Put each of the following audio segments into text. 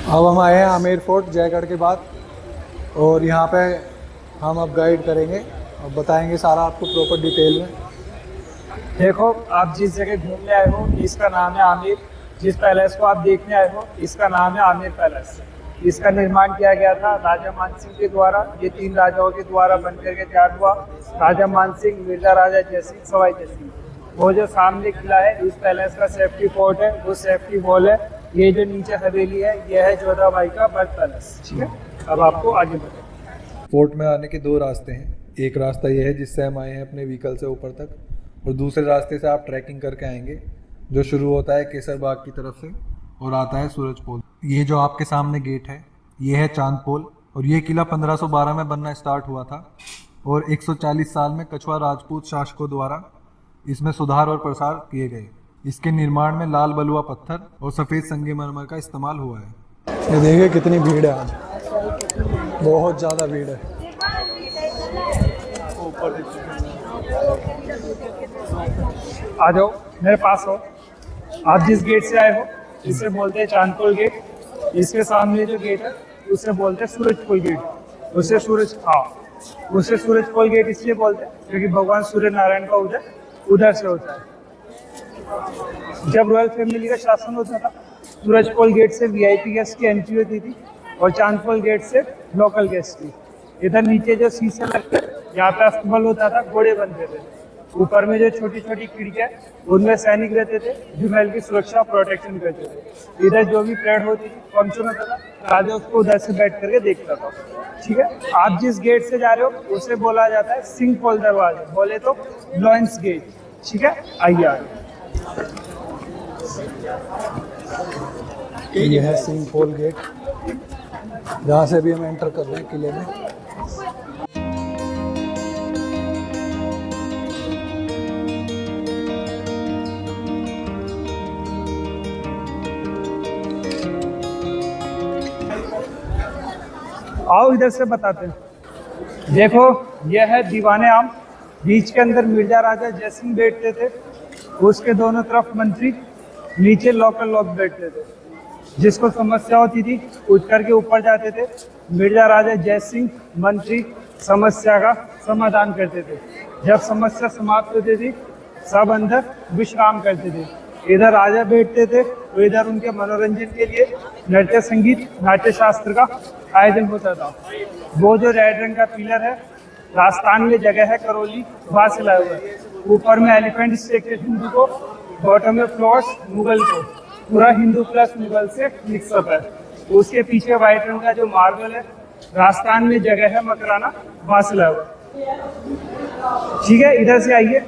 अब हम आए हैं आमेर फोर्ट जयगढ़ के बाद, और यहाँ पे हम अब गाइड करेंगे और बताएंगे सारा आपको प्रॉपर डिटेल में। देखो, आप जिस जगह घूमने आए हो इसका नाम है आमेर। जिस पैलेस को आप देखने आए हो इसका नाम है आमेर पैलेस। इसका निर्माण किया गया था राजा मानसिंह के द्वारा। ये 3 राजाओं के द्वारा बनकर के तैयार हुआ। राजा मानसिंह, मिर्जा राजा जयसिंह, सवाई जयसिंह। वो जो सामने किला है, इस पैलेस का सेफ्टी फोर्ट है, वो सेफ्टी वॉल है। ये जो नीचे हवेली है, यह है जोधाबाई का बर्थ पैलेस। ठीक है, अब आपको आगे बढ़े। फोर्ट में आने के 2 रास्ते हैं। एक रास्ता ये है जिससे हम आए हैं अपने व्हीकल से ऊपर तक, और दूसरे रास्ते से आप ट्रैकिंग करके आएंगे जो शुरू होता है केसर बाग की तरफ से और आता है सूरज पोल। ये जो आपके सामने गेट है ये है चांद पोल, और ये किला 1512 में बनना स्टार्ट हुआ था, और 140 साल में कछवा राजपूत शासकों द्वारा इसमें सुधार और प्रसार किए गए। इसके निर्माण में लाल बलुआ पत्थर और सफ़ेद संगमरमर का इस्तेमाल हुआ है। ये देखिए कितनी भीड़ है आज, बहुत ज़्यादा भीड़ है। आ जाओ, मेरे पास हो। आप जिस गेट से आए हो इसे बोलते हैं चांदपोल गेट। इसके सामने जो गेट है उसे बोलते हैं सूरजपोल गेट। उसे सूरजपोल गेट इसलिए बोलते हैं क्योंकि भगवान सूर्य नारायण का उदय उधर से होता है। जब रॉयल फैमिली का शासन होता था, सूरजपोल गेट से वीआईपी गेस्ट की एंट्री होती थी और चांदपोल गेट से लोकल गेस्ट की। इधर नीचे जो शीशे लगते, यहाँ पे अस्तबल होता था, घोड़े बनते थे। ऊपर में जो छोटी छोटी खिड़कियाँ, उनमें सैनिक रहते थे जो महल की सुरक्षा प्रोटेक्शन करते थे। इधर जो भी परेड होती थी, फंक्शन होता था, राजा उसको उधर से बैठ करके देखता था। ठीक है, आप जिस गेट से जा रहे हो उसे बोला जाता है सिंह पोल दरवाजा, बोले तो लॉयंस गेट। ठीक है, आइए आगे। ये है सिंह पोल गेट, जहाँ से भी हम एंटर कर रहे हैं किले में। आओ इधर से बताते हैं। देखो, यह है दीवाने आम। बीच के अंदर मिर्जा राजा जयसिंह बैठते थे, उसके दोनों तरफ मंत्री, नीचे लोकल लोग बैठते थे। जिसको समस्या होती थी उठ करके ऊपर जाते थे। मिर्जा राजा जयसिंह मंत्री समस्या का समाधान करते थे। जब समस्या समाप्त होती थी सब अंदर विश्राम करते थे। इधर राजा बैठते थे तो इधर उनके मनोरंजन के लिए नृत्य, संगीत, नाट्य शास्त्र का आयोजन होता था। वो जो रेड रंग का पिलर है, राजस्थान में जगह है करौली, वहाँ से लाया हुआ है। ऊपर में एलिफेंट स्टेचू हिंदू को, बॉटम में फ्लोर्स मुगल को। पूरा हिंदू प्लस मुगल से मिक्सअप है। उसके पीछे व्हाइट रंग का जो मार्बल है, राजस्थान में जगह है मकराना, वहाँ से लाया हुआ है। ठीक है, इधर से आइए।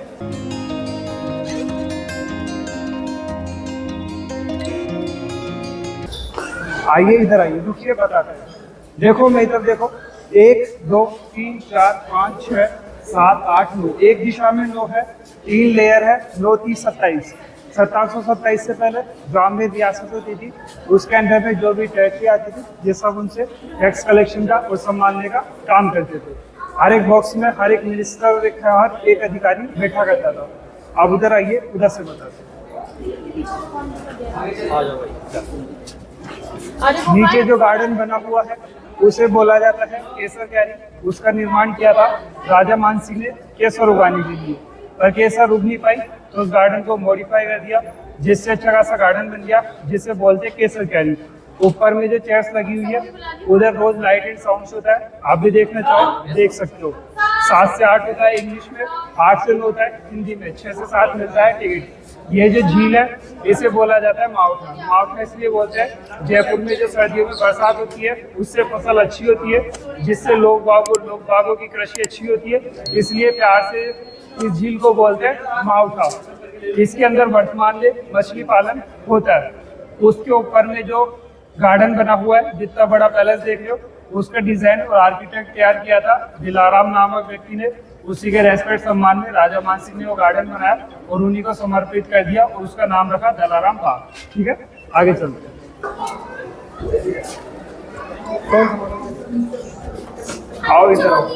आइए इधर आइए, रुकिए बताते हैं। देखो मैं इधर देखो, 1 2 3 4 5 6 7 8 9। एक दिशा में 9 है, 3 लेयर है, 9 3 27। 1727 से पहले ब्राह्मणी रियासत होती थी, उसके अंदर में जो भी टैक्स आती थी ये सब उनसे टैक्स कलेक्शन का और संभालने का काम करते थे। हर एक बॉक्स में हर एक मिनिस्टर और हर एक अधिकारी बैठा करता था। अब उधर आइए, उधर से बताते हैं। नीचे जो गार्डन बना हुआ है उसे बोला जाता है केसर क्यारी। उसका निर्माण किया था राजा मानसिंह ने केसर उगाने के लिए, पर केसर उग नहीं पाई तो उस गार्डन को मॉडिफाई कर दिया, जिससे अच्छा खासा गार्डन बन गया, जिसे बोलते हैं केसर क्यारी। ऊपर में जो चेयर्स लगी हुई है उधर रोज लाइट एंड साउंड्स होता है। आप भी देखना चाहो देख सकते हो। 7 से 8 होता है इंग्लिश में, 8 से 9 होता है हिंदी में, 6 से 7 मिलता है टिकट। ये जो झील है इसे बोला जाता है मावठा। मावठा इसलिए बोलते हैं, जयपुर में जो सर्दियों में बरसात होती है उससे फसल अच्छी होती है, जिससे लोग बागों की कृषि अच्छी होती है, इसलिए प्यार से इस झील को बोलते हैं मावठा। इसके अंदर वर्तमान में मछली पालन होता है। उसके ऊपर में जो गार्डन बना हुआ है, जितना बड़ा पैलेस देख रहे हो, उसका डिजाइन और आर्किटेक्ट तैयार किया था दिलाराम नामक व्यक्ति ने। उसी के रेस्पेक्ट सम्मान में राजा मानसिंह ने वो गार्डन बनाया और उन्हीं को समर्पित कर दिया और उसका नाम रखा दिलाराम पार्क। ठीक है, आगे चलते हैं। आओ इधर आओ।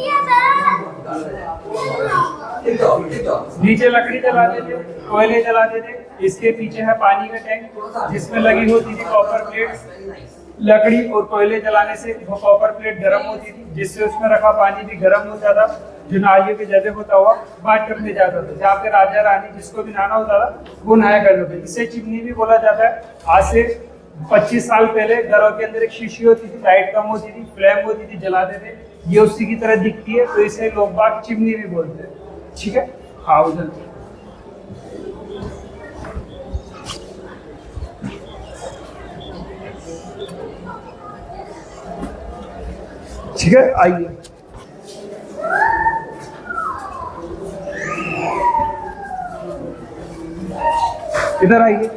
नीचे लकड़ी जलाते थे, कोयले जलाते थे। इसके पीछे है पानी का टैंक जिसमें लगी होती थी कॉपर प्लेट्स। लकड़ी और कोयले जलाने से वो कॉपर प्लेट गर्म होती थी, जिससे उसमें रखा पानी भी गर्म हो जाता, जो नालियों के जरिए होता हुआ बाथटब में जाता था, जहाँ पे राजा रानी जिसको भी नहाना होता था वो नहाया करते थे। इसे चिमनी भी बोला जाता है। आज से 25 साल पहले घरों के अंदर एक शीशी होती थी, लाइट कम होती थी, फ्लेम होती थी, जलाते थे, ये उसी की तरह दिखती है, तो इसे लोग बाग चिमनी भी बोलते हैं। ठीक है, हाँ उधर ठीक है, आइए। इधर आइए।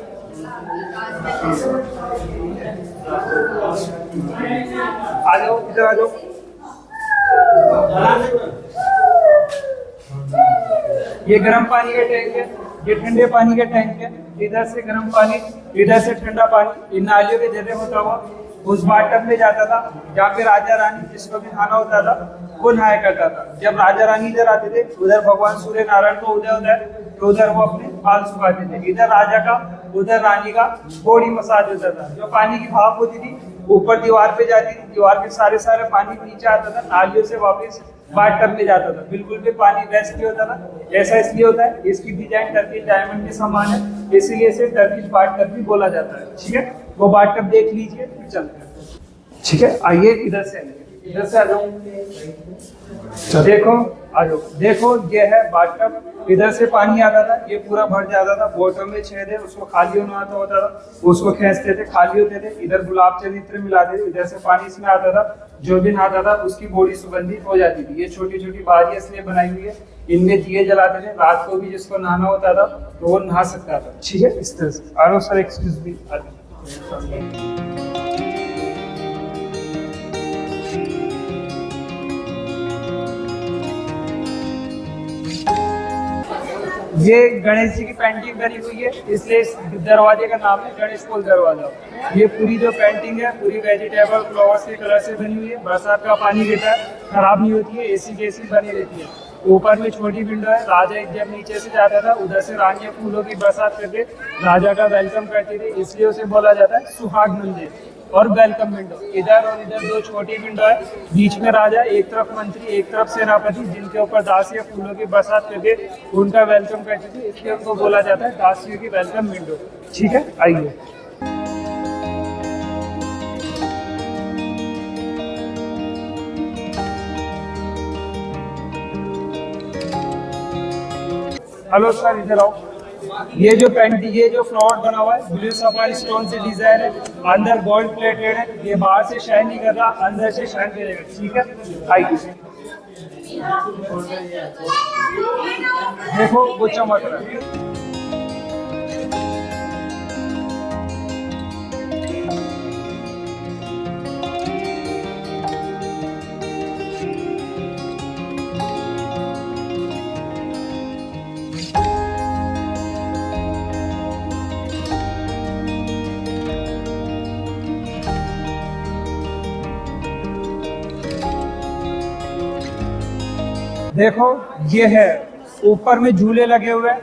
आ जाओ, इधर आ जाओ। ये गर्म पानी का टैंक है, ये ठंडे पानी का टैंक है। इधर से गर्म पानी, इधर से ठंडा पानी इन नालियों के जरिए होता हुआ उस बाथटब में जाता था, जहाँ पे राजा रानी जिसको भी नहाना होता था वो नहाया करता था। जब राजा रानी इधर आते थे, उधर भगवान सूर्य नारायण को उदय होता है, तो उधर वो अपने बाल सुखाते थे। इधर राजा का, उधर रानी का बॉडी मसाज होता था। जो पानी की भाप होती थी ऊपर दीवार पे जाती थी, दीवार के सारे पानी नीचे आता था, नालियों से वापस बाथटब में जाता था। बिल्कुल भी पानी वेस्ट नहीं होता था। ऐसा इसलिए होता है, इसकी डिजाइन टर्किश डायमंड के समान है, इसीलिए इसे टर्किश बाथटब भी बोला जाता है। ठीक है, वो बाथटब देख लीजिए, फिर चलते हैं। ठीक है, आइए इधर से, इधर से आ जाओ। देखो, आ जाओ। देखो, ये है बाथटब। इधर से पानी आता था, ये पूरा भर जाता था, बॉटम में छेद है, उसको खाली होना होता था, उसको खींचते थे, खाली होते थे, इधर गुलाब जल इत्र मिलाते थे, इधर से पानी इसमें आता था। जो भी नहाता था उसकी बॉडी सुगंधित हो जाती थी। ये छोटी छोटी बारियां इसलिए बनाई हुई है, इनमें दिए जलाते थे, रात को भी जिसको नहाना होता था तो वो नहा सकता था। ठीक है, इस तरह से। आरो सर, एक्सक्यूज मी। ये गणेश जी की पेंटिंग करी हुई है, इसलिए इस दरवाजे का नाम है गणेश पोल दरवाजा। ये पूरी जो पेंटिंग है पूरी वेजिटेबल फ्लावर्स के कलर से बनी हुई है। बरसात का पानी गिरता है, खराब नहीं होती है, एसी जैसी बनी रहती है। ऊपर में छोटी विंडो है। राजा जब नीचे से जाता था, उधर से रानियां फूलों की बरसात करके राजा का वेलकम करती थी, इसलिए उसे बोला जाता है सुहाग मंदिर। और वेलकम विंडो इधर और इधर दो छोटी विंडो है। बीच में राजा, एक तरफ मंत्री, एक तरफ सेनापति, जिनके ऊपर दासियां फूलों की बरसात करके उनका वेलकम करती थी, इसलिए उनको बोला जाता है दासियों की वेलकम विंडो। ठीक है, आइए। हेलो सर, इधर आओ। ये जो पेंटिंग, ये जो फ्लावर बना हुआ है ब्लू सफारी स्टोन से डिजाइन है, अंदर गोल्ड प्लेटेड है। ये बाहर से शाइन नहीं कर रहा, अंदर से शाइन करेगा। ठीक है, आइए। देखो, वो चमक रहा है। देखो, ये है, ऊपर में झूले लगे हुए हैं,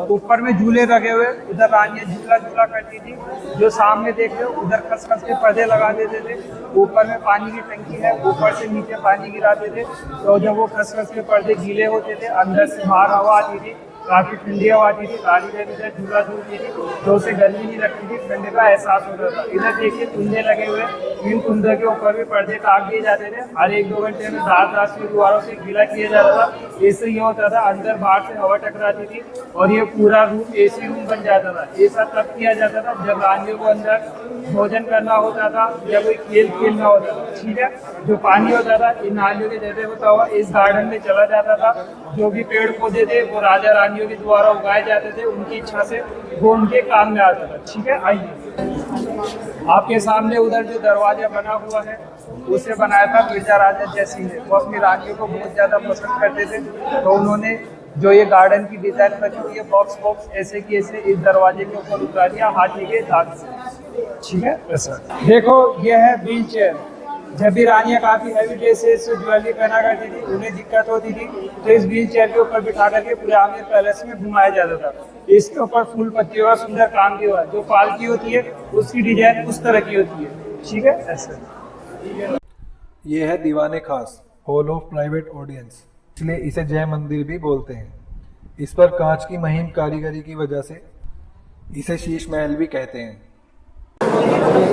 ऊपर में झूले लगे हुए। उधर रानियां झूला झूला करती थी। जो सामने देख रहे हो, उधर खस के पर्दे लगा देते थे। ऊपर में पानी की टंकी है, ऊपर से नीचे पानी गिराते थे, तो जब वो खस के पर्दे गीले होते थे, अंदर से बाहर हवा आती थी, काफी ठंडी हवा आती थी। रानी जब इधर झूला झूलती थी तो उसे गर्मी नहीं लगती थी, ठंडे का एहसास होता था। इधर देखिए, कुंदे लगे हुए, इन कुंदों के ऊपर भी पर्दे टाक दिए जाते थे। हर 1-2 घंटे में दांत के दीवारों से गीला किया जाता था। इससे ये होता था, अंदर बाहर से हवा टकराती थी और ये पूरा रूम एसी रूम बन जाता था। ऐसा तब किया जाता था जब रानियों को अंदर भोजन करना होता था या कोई खेल खेलना होता था। ठीक है, जो पानी होता था इन नालियों के जरिए होता हुआ इस गार्डन में चला जाता था। जो भी पेड़ पौधे थे वो राजा रानियों के द्वारा उगाए जाते थे, उनकी इच्छा से वो उनके काम में आता था। ठीक है, आइए। आपके सामने उधर जो दरवाजा बना हुआ है उसे बनाया था मिर्जा राजा जयसिंह ने। वो अपनी रानियों को बहुत ज़्यादा पसंद करते थे, तो उन्होंने जो ये गार्डन की डिजाइन बनी हुई है बॉक्स बॉक्स ऐसे की ऐसे इस दरवाजे के ऊपर उतार दिया हाथी के दांत से। ठीक है, ऐसा। देखो, ये है व्हील चेयर। जब भी रानियां काफी हैवी ड्रेसेस ज्वेलरी पहना करती थी, उन्हें दिक्कत होती थी, तो इस व्हील चेयर के ऊपर बिठा करके पूरे आमेर पैलेस में घुमाया जाता था। इसके ऊपर फूल पत्तियों का सुंदर काम किया हुआ है। जो पालकी होती है उसकी डिजाइन उस तरह की होती है, ठीक है, ऐसे। ये है दीवाने खास, हॉल ऑफ प्राइवेट ऑडियंस, इसलिए इसे जय मंदिर भी बोलते हैं। इस पर कांच की महीन कारीगरी की वजह से इसे शीश महल भी कहते हैं।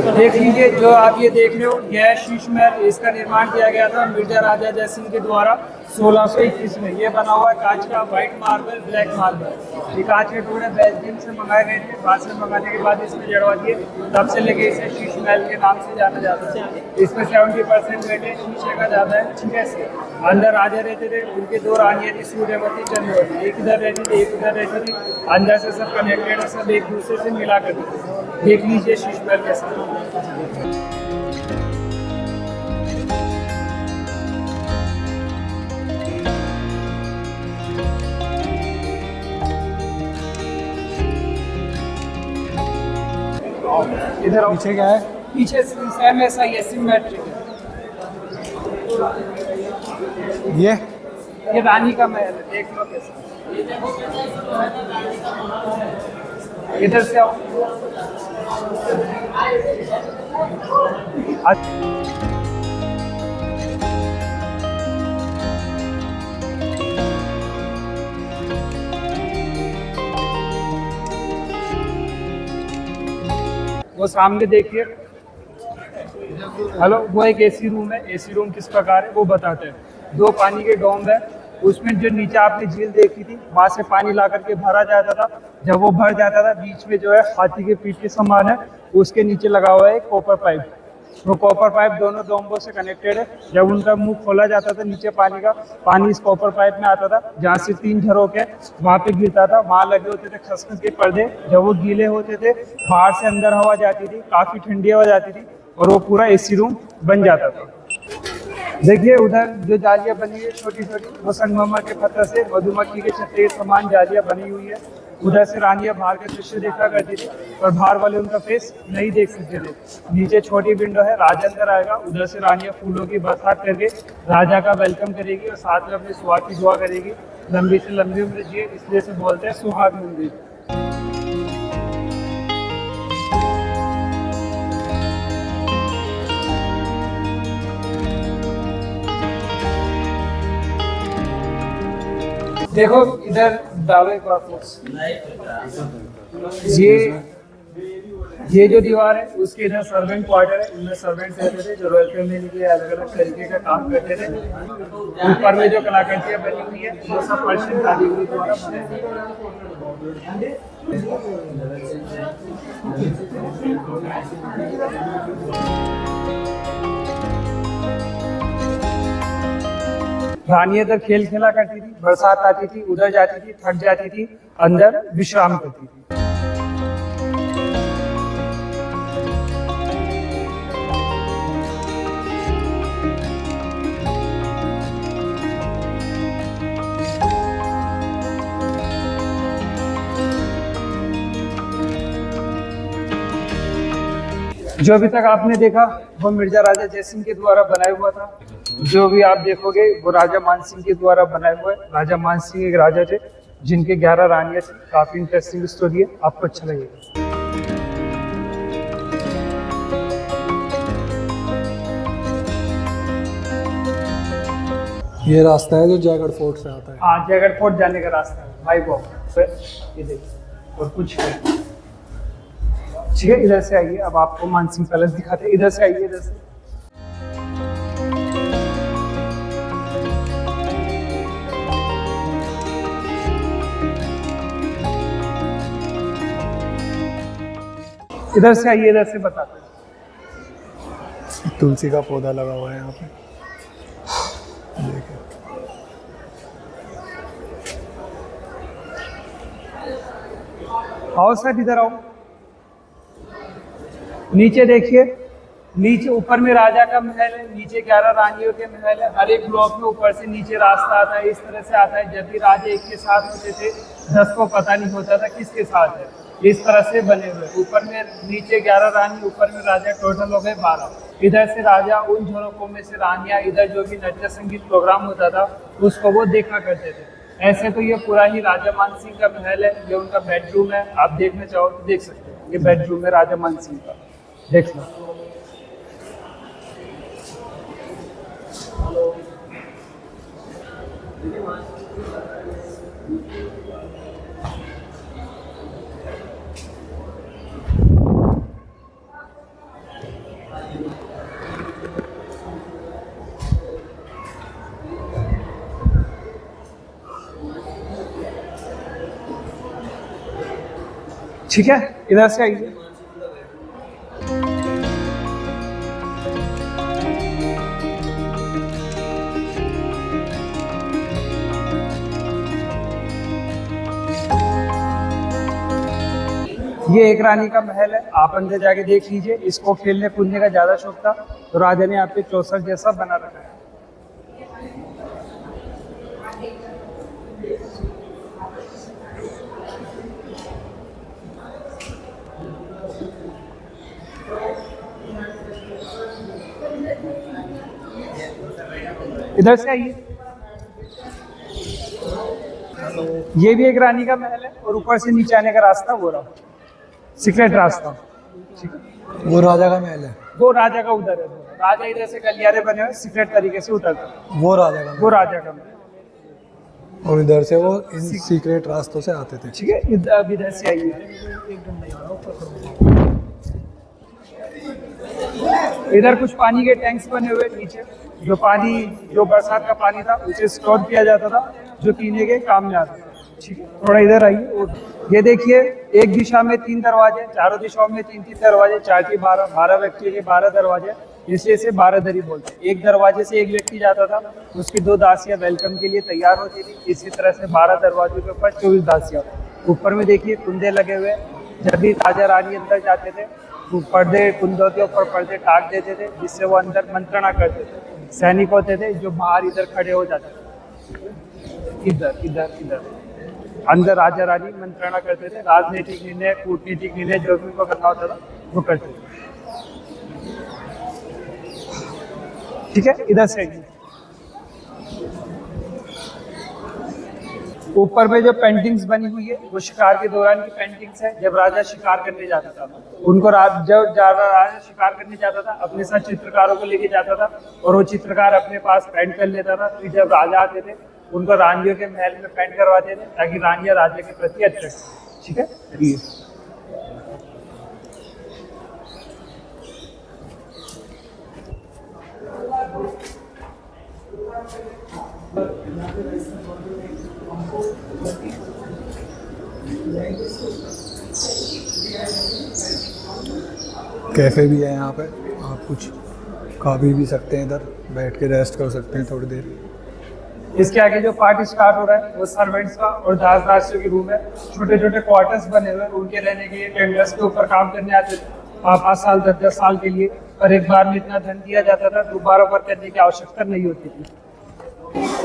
देख लीजिए, जो आप ये देख रहे हो, यह शीश महल, इसका निर्माण किया गया था मिर्जा राजा जयसिंह के द्वारा 1621 में। ये बना हुआ है कांच का, व्हाइट मार्बल, ब्लैक मार्बल। ये कांच के टुकड़े बेल्जियम से मंगाए गए थे। वहाँ से मंगाने के बाद इसमें जड़वा दिए, तब से लेके इसे शीश महल के नाम से जाना जाता है। इसमें 70% वेटेज शीशे का ज़्यादा है, ठीक है। अंदर राजा रहते थे, उनके 2 रानियाँ थी, सूर्यवती, चंद्रवती। एक इधर रहती थी, एक उधर रहती थी। अंदर से सब कनेक्टेड है, सब एक दूसरे से मिला करते थे। देख लीजिए शीश महल कैसा है। इधर पीछे क्या है? पीछे सेम ऐसा ही है, सिमेट्रिक है। ये रानी का महल है, देख लो कैसा। इधर से आओ। वो सामने देखिए, हेलो, वो एक एसी रूम है। एसी रूम किस प्रकार है वो बताते हैं। 2 पानी के डोम है, उसमें जो नीचे आपने झील देखी थी, वहां से पानी ला करके भरा जाता था। जब वो भर जाता था, बीच में जो है हाथी के पीठ के समान है, उसके नीचे लगा हुआ है एक कॉपर पाइप। वो कॉपर पाइप दोनों डोम्बों से कनेक्टेड है। जब उनका मुंह खोला जाता था नीचे पानी का, पानी इस कॉपर पाइप में आता था, जहाँ से 3 झरोखे वहाँ पे गिरता था। वहाँ लगे होते थे खसखस के पर्दे। जब वो गीले होते थे, बाहर से अंदर हवा जाती थी, काफ़ी ठंडी हवा जाती थी, और वो पूरा एसी रूम बन जाता था। देखिए उधर जो जालियाँ बनी है छोटी छोटी, वो संगमरमर के पत्थर से मधुमक्खी के छत्ते के समान जालियाँ बनी हुई है। उधर से रानियाँ बाहर का दृश्य देखा करती थी, और बाहर वाले उनका फेस नहीं देख सकते थे। नीचे छोटी विंडो है, राजा अंदर आएगा, उधर से रानियाँ फूलों की बरसात करके राजा का वेलकम करेगी, और साथ में अपनी सुहाग की दुआ करेगी। लंबी से लंबी उम्र जिए, इसलिए से बोलते हैं सुहाग मंदिर। देखो इधर दावे का ये जो दीवार है, उसके इधर सर्वेंट क्वार्टर है। इनमें सर्वेंट्स रहते थे जो रॉयल फैमिली के अलग अलग तरीके का काम करते थे। ऊपर में जो कलाकृतियाँ बनी हुई है, वो सब पर्शियन कारीगरी द्वारा रानी इधर खेल खेला करती थी, बरसात आती थी, उधर जाती थी, थक जाती थी, अंदर विश्राम करती थी। जो अभी तक आपने देखा वो मिर्जा राजा जयसिंह के द्वारा बनाया हुआ था। जो भी आप देखोगे वो राजा मानसिंह के द्वारा बनाया हुआ है। राजा मानसिंह एक राजा थे जिनके 11 रानियां थी। काफी इंटरेस्टिंग स्टोरी है, आपको अच्छा लगेगा। ये रास्ता है जो जयगढ़ फोर्ट से आता है। हाँ, जयगढ़ फोर्ट जाने का रास्ता है भाई वो। ये देखिए, और कुछ है, ठीक है। इधर से आइए, अब आपको मानसिंह पैलेस दिखाते हैं। इधर से आइए, इधर से। इधर से आइए, इधर से बताते हैं। तुलसी का पौधा लगा हुआ है यहाँ पे, देखिए। आओ सर, इधर आओ। नीचे देखिए, नीचे ऊपर में राजा का महल है, नीचे 11 रानियों के महल है। हर एक ब्लॉक में ऊपर से नीचे रास्ता आता है, इस तरह से आता है। जब भी राजा एक के साथ होते थे, 10 को पता नहीं होता था किसके साथ है। इस तरह से बने हुए। ऊपर में नीचे 11 रानी, ऊपर में राजा, टोटल हो गए 12। इधर से राजा उन झरोकों में से रानियां, इधर जो भी नृत्य संगीत प्रोग्राम होता था उसको वो देखा करते थे। ऐसे तो ये पूरा ही राजा मानसिंह का महल है, ये उनका बेडरूम है। आप देखना चाहो तो देख सकते हैं, ये बेडरूम है राजा मानसिंह का, देख लो। ठीक है, इधर से आइए। ये एक रानी का महल है, आप अंदर जाके देख लीजिए। इसको खेलने कूदने का ज्यादा शौक था तो राजा ने यहाँ पे चौसर जैसा बना रखा है। इधर से आइए। ये भी एक रानी का महल है और ऊपर से नीचे आने का रास्ता वो रहा, सीक्रेट रास्ता। ठीक है, वो राजा का महल है, वो राजा का उधर है। राजा इधर से गलियारे बने हुए सीक्रेट तरीके से उतरते हैं, वो राजा का वो महल। राजा का महल। और इधर से वो इन सीक्रेट रास्तों से आते थे। ठीक है, अब इधर से आइए। इधर कुछ पानी के टैंक्स बने हुए नीचे, जो पानी, जो बरसात का पानी था उसे स्टोर किया जाता था, जो पीने के काम में आता था। ठीक है, थोड़ा इधर आइए। और ये देखिए, एक दिशा में 3 दरवाजे, चारों दिशाओं में 3-3 दरवाजे, 4-12 व्यक्तियों के 12 दरवाजे, इसलिए इसे 12 दरी बोलते हैं। एक दरवाजे से एक व्यक्ति जाता था, उसकी 2 दासियां वेलकम के लिए तैयार होती थी। इसी तरह से 12 दरवाजों के ऊपर 24 दासियां। ऊपर में देखिए कुंदे लगे हुए, जब भी राजा रानी अंदर जाते थे वो पर्दे, कुंदों के ऊपर पर्दे टाक देते थे, जिससे वो अंदर मंत्रणा करते थे। सैनिक होते थे जो बाहर इधर खड़े हो जाते थे, इधर इधर इधर अंदर राजा रानी मंत्रणा करते थे। राजनीतिक निर्णय, कूटनीतिक निर्णय जो भी उनको करना होता था वो करते थे। ठीक है, इधर से ऊपर में जो पेंटिंग्स बनी हुई है वो शिकार के दौरान की पेंटिंग्स है। जब राजा शिकार करने जाता था, उनको जब ज्यादा राजा शिकार करने जाता था अपने साथ चित्रकारों को लेके जाता था और वो चित्रकार अपने पास पेंट कर लेता था। फिर जब राजा आते थे उनको रानियों के महल में पेंट करवाते थे ताकि रानियां राजा के प्रति अट्रैक्ट। ठीक है, कैफ़े भी है यहाँ पे, आप कुछ खा भी सकते हैं, इधर बैठ के रेस्ट कर सकते हैं थोड़ी देर। इसके आगे जो पार्ट स्टार्ट हो रहा है वो सर्वेंट्स का और दासदासियों की रूम है। छोटे छोटे क्वार्टर्स बने हुए, उनके रहने के लिए टेंडर्स के ऊपर काम करने आते थे 5 साल 10 साल के लिए, और एक बार में इतना धन दिया जाता था दोबारा पर करने की आवश्यकता नहीं होती थी।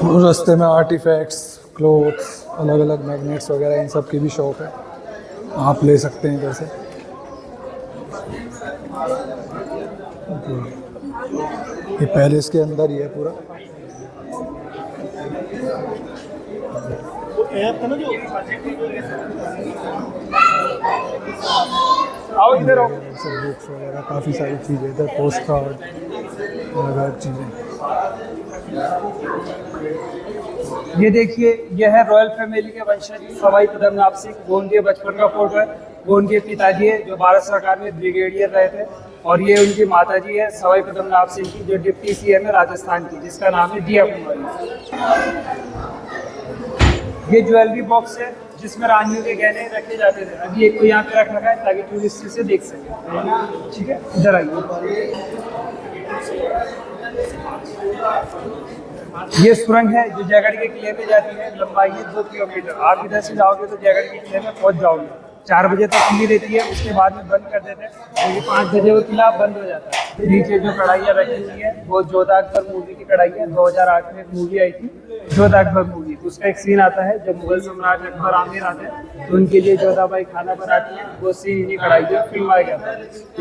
और रास्ते में आर्टिफैक्ट्स, क्लोथ्स, अलग अलग मैग्नेट्स वगैरह इन सब की भी शॉप है, आप ले सकते हैं इधर से। ये पैलेस के अंदर ही है पूरा। आओ इधर आओ। सब बुक्स वगैरह काफ़ी सारी चीज़ें इधर, पोस्ट कार्ड, अलग चीज़ें। ये देखिए, ये है रॉयल फैमिली के वंशज सवाई पद्मनाभ सिंह। वो उनके बचपन का फोटो है। वो उनके पिताजी है जो भारत सरकार में ब्रिगेडियर रहे थे, और ये उनकी माताजी है सवाई पद्मनाभ सिंह की, जो डिप्टी सीएम है राजस्थान की, जिसका नाम है दिया कुमारी। ये ज्वेलरी बॉक्स है जिसमें रानियों के गहने रखे जाते थे। अभी एक को यहाँ पे रख रखा है ताकि टूरिस्ट इसे देख सके। ठीक है, इधर आइए। ये सुरंग है जो जयगढ़ के किले पे जाती है, लंबाई है 2 किलोमीटर। आप इधर से जाओगे तो जयगढ़ के किले में पहुंच जाओगे। 4 बजे तक खुली रहती है, उसके बाद में बंद कर देते हैं क्योंकि 5 बजे वो किला बंद हो जाता है। नीचे जो कढ़ाइयाँ रखी हुई है वो जोधा अकबर मूवी की कढ़ाई है। 2008 में एक मूवी आई थी जोधा अकबर मूवी, उसका एक सीन आता है जब मुगल सम्राट अकबर आमिर आते हैं तो उनके लिए जोधाबाई खाना बनाती है, वो सीन इन्हीं कढ़ाई में फिल्माया गया था।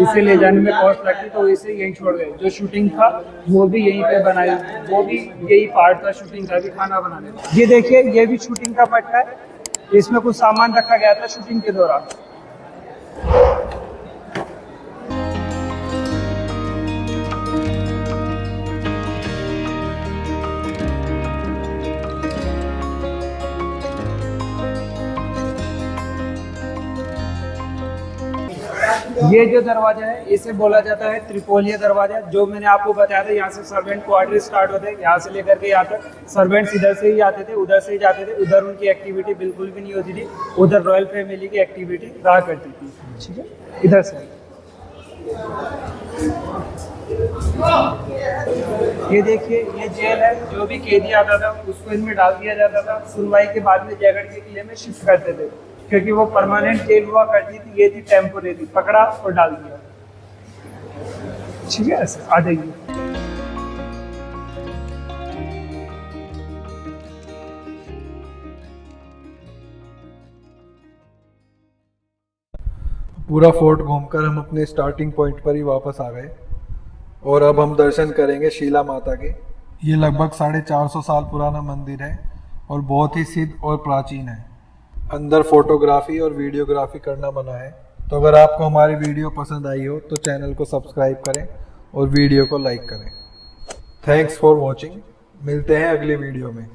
इसे ले जाने में कॉस्ट लगती तो इसे यहीं छोड़ गए। जो शूटिंग था वो भी यहीं पे बनाई, वो भी यही पार्ट था शूटिंग का भी, खाना बनाने में। ये देखिए, ये भी शूटिंग का पट्टा है, इसमें कुछ सामान रखा गया था शूटिंग के दौरान। ये जो दरवाजा है इसे बोला जाता है त्रिपोलिया दरवाजा। जो मैंने आपको बताया था, यहाँ से सर्वेंट क्वार्टर स्टार्ट होते हैं, यहाँ से लेकर के यहाँ तक सर्वेंट्स इधर से ही आते थे, उधर से ही जाते थे। उधर उनकी एक्टिविटी बिल्कुल भी नहीं होती थी, उधर रॉयल फैमिली की एक्टिविटी रहा करती थी। ठीक है, इधर से ये देखिए, ये जेल है। जो भी कैदी आता था उसको इनमें डाल दिया जाता था। सुनवाई के बाद में जयगढ़ के किले में शिफ्ट करते थे, क्योंकि वो परमानेंट जेल हुआ करती थी, ये थी टेम्पोरेरी। पकड़ा और डाल दिया। ठीक है, ऐसे आ जाइए। पूरा फोर्ट घूमकर हम अपने स्टार्टिंग पॉइंट पर ही वापस आ गए और अब हम दर्शन करेंगे शीला माता के। ये लगभग 450 साल पुराना मंदिर है और बहुत ही सिद्ध और प्राचीन है। अंदर फोटोग्राफी और वीडियोग्राफी करना मना है। तो अगर आपको हमारी वीडियो पसंद आई हो तो चैनल को सब्सक्राइब करें और वीडियो को लाइक करें। Thanks for watching. मिलते हैं अगली वीडियो में।